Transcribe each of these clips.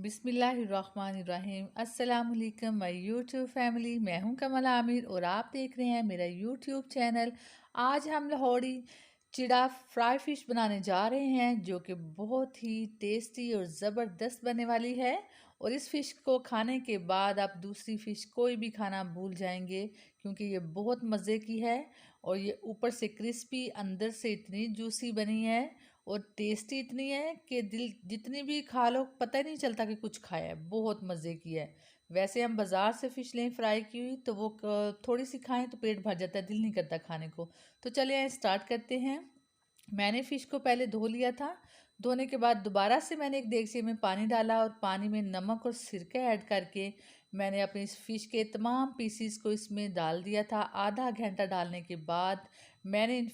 बिस्मिल्लाहिर्रहमानिर्रहीम। अस्सलाम वालेकुम माय यूट्यूब फैमिली। मैं हूं कमल आमिर और आप देख रहे हैं मेरा यूट्यूब चैनल। आज हम लाहौरी चिड़ा फ्राई फ़िश बनाने जा रहे हैं जो कि बहुत ही टेस्टी और ज़बरदस्त बनने वाली है। और इस फ़िश को खाने के बाद आप दूसरी फ़िश कोई भी खाना भूल जाएंगे क्योंकि ये बहुत मज़े की है और ये ऊपर से क्रिस्पी, अंदर से इतनी जूसी बनी है और टेस्टी इतनी है कि दिल जितनी भी खा लो पता ही नहीं चलता कि कुछ खाया है। बहुत मज़े की है। वैसे हम बाज़ार से फ़िश लें फ्राई की हुई तो वो थोड़ी सी खाएं तो पेट भर जाता है, दिल नहीं करता खाने को। तो चलिए स्टार्ट करते हैं। मैंने फ़िश को पहले धो लिया था। धोने के बाद दोबारा से मैंने एक देगची में पानी डाला और पानी में नमक और सिरका ऐड करके मैंने अपनी इस फ़िश के तमाम पीसीस को इसमें डाल दिया था। आधा घंटा डालने के बाद मैंने इन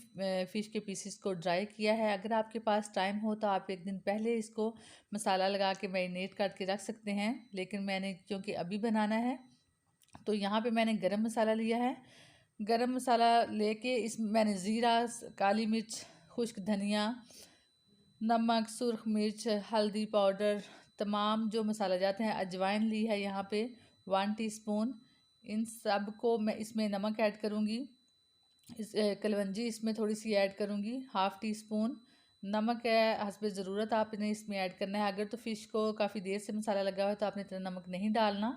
फ़िश के पीसीस को ड्राई किया है। अगर आपके पास टाइम हो तो आप एक दिन पहले इसको मसाला लगा के मैरिनेट करके रख सकते हैं, लेकिन मैंने क्योंकि अभी बनाना है तो यहाँ पे मैंने गरम मसाला लिया है। गरम मसाला लेके इसमें मैंने ज़ीरा, काली मिर्च, खुश्क धनिया, नमक, सुरख मिर्च, हल्दी पाउडर, तमाम जो मसाला जाते हैं, अजवाइन ली है यहाँ पे 1 टीस्पून। इन सब को मैं इसमें नमक ऐड करूँगी। इस कलवंजी इसमें थोड़ी सी ऐड करूँगी, 1/2 टीस्पून। नमक है हस्बे ज़रूरत आपने इसमें ऐड करना है। अगर तो फ़िश को काफ़ी देर से मसाला लगा हुआ है तो आपने इतना नमक नहीं डालना।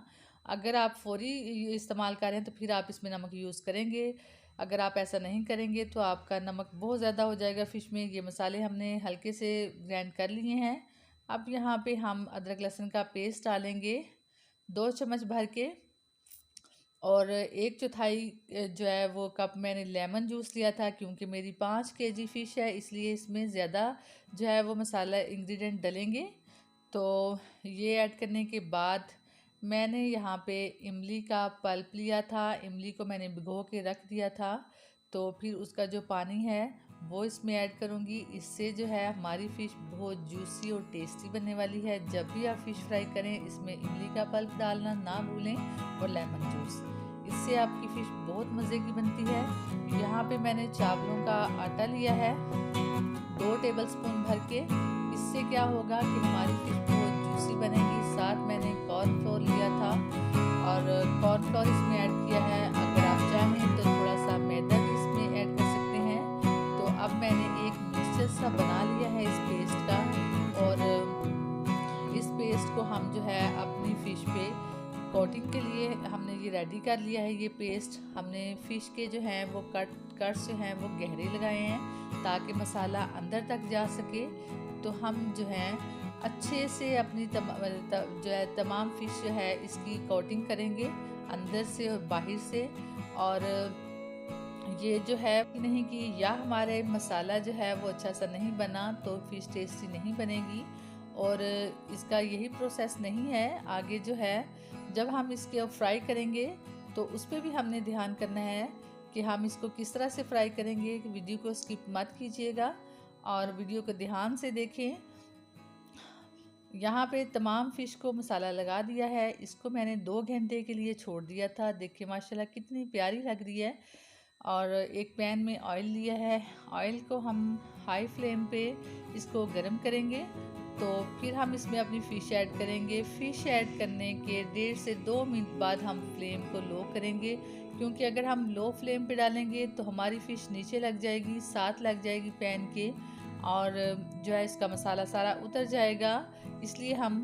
अगर आप फ़ौरी इस्तेमाल कर रहे हैं तो फिर आप इसमें नमक यूज़ करेंगे। अगर आप ऐसा नहीं करेंगे तो आपका नमक बहुत ज़्यादा हो जाएगा फ़िश में। ये मसाले हमने हल्के से ग्राइंड कर लिए हैं। अब यहाँ पे हम अदरक लहसुन का पेस्ट डालेंगे 2 चम्मच भर के, और 1/4 जो है वो कप मैंने लेमन जूस लिया था क्योंकि मेरी 5 केजी फ़िश है, इसलिए इसमें ज़्यादा जो है वो मसाला इंग्रेडिएंट डलेंगे। तो ये ऐड करने के बाद मैंने यहाँ पे इमली का पल्प लिया था। इमली को मैंने भिगो के रख दिया था, तो फिर उसका जो पानी है वो इसमें ऐड करूँगी। इससे जो है हमारी फ़िश बहुत जूसी और टेस्टी बनने वाली है। जब भी आप फ़िश फ्राई करें इसमें इमली का पल्प डालना ना भूलें और लेमन जूस, इससे आपकी फ़िश बहुत मज़े की बनती है। यहाँ पे मैंने चावलों का आटा लिया है 2 टेबलस्पून भर के। इससे क्या होगा कि हमारी फ़िश बहुत जूसी बनेगी। साथ मैंने कॉर्नफ्लोर लिया था और कॉर्नफ्लोर इसमें ऐड किया है। अगर आप चाहें तो थोड़ा सा मैदा भी इसमें ऐड कर सकते हैं। तो अब मैंने एक मिक्सचर सा बना लिया है इस पेस्ट का, और इस पेस्ट को हम जो है अपनी फ़िश पे कोटिंग के लिए हमने ये रेडी कर लिया है। ये पेस्ट हमने फ़िश के जो हैं वो कट्स जो हैं वो गहरे लगाए हैं ताकि मसाला अंदर तक जा सके। तो हम जो हैं अच्छे से अपनी जो है तमाम फ़िश जो है इसकी कोटिंग करेंगे अंदर से और बाहर से। और ये जो है नहीं कि या हमारे मसाला जो है वो अच्छा सा नहीं बना तो फ़िश टेस्टी नहीं बनेगी, और इसका यही प्रोसेस नहीं है। आगे जो है जब हम इसके फ्राई करेंगे तो उस पर भी हमने ध्यान करना है कि हम इसको किस तरह से फ्राई करेंगे। वीडियो को स्किप मत कीजिएगा और वीडियो को ध्यान से देखें। यहाँ पे तमाम फ़िश को मसाला लगा दिया है। इसको मैंने 2 घंटे के लिए छोड़ दिया था। देखिए माशाल्लाह कितनी प्यारी लग रही है। और एक पैन में ऑयल लिया है। ऑयल को हम हाई फ्लेम पे इसको गरम करेंगे। तो फिर हम इसमें अपनी फ़िश ऐड करेंगे। फ़िश ऐड करने के 1.5 से 2 मिनट बाद हम फ्लेम को लो करेंगे, क्योंकि अगर हम लो फ्लेम पे डालेंगे तो हमारी फ़िश नीचे लग जाएगी, साथ लग जाएगी पैन के, और जो है इसका मसाला सारा उतर जाएगा। इसलिए हम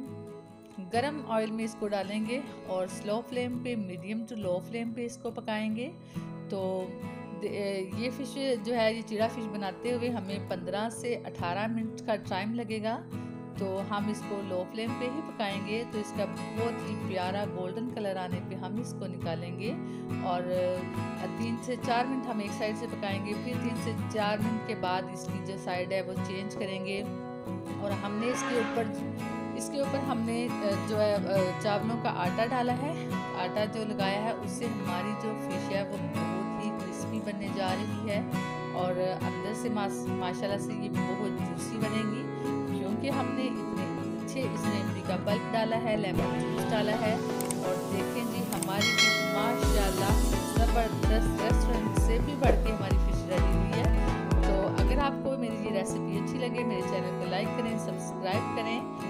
गरम ऑयल में इसको डालेंगे और स्लो फ्लेम पे, मीडियम टू लो फ्लेम पे इसको पकाएंगे। तो ये फ़िश जो है ये चिड़ा फ़िश बनाते हुए हमें 15 से 18 मिनट का टाइम लगेगा। तो हम इसको लो फ्लेम पे ही पकाएंगे। तो इसका बहुत ही प्यारा गोल्डन कलर आने पे हम इसको निकालेंगे, और 3 से 4 मिनट हम एक साइड से पकाएंगे। फिर 3 से 4 मिनट के बाद इसकी जो साइड है वो चेंज करेंगे, और हमने इसके ऊपर हमने जो है चावलों का आटा डाला है। आटा जो लगाया है उससे हमारी जो फ़िश है वो बहुत ही क्रिस्पी बनने जा रही है, और अंदर से माशाल्लाह से ये बहुत जूसी बनेगी क्योंकि हमने इतने अच्छे इसमें इमली का पल्प डाला है, लेमन जूस डाला है। और देखें जी हमारी फ़िश माशाल्लाह ज़बरदस्त, रेस्टोरेंट से भी बढ़ के हमारी फ़िश रेडी हुई है। तो अगर आपको मेरी ये रेसिपी अच्छी लगे मेरे चैनल को लाइक करें, सब्सक्राइब करें।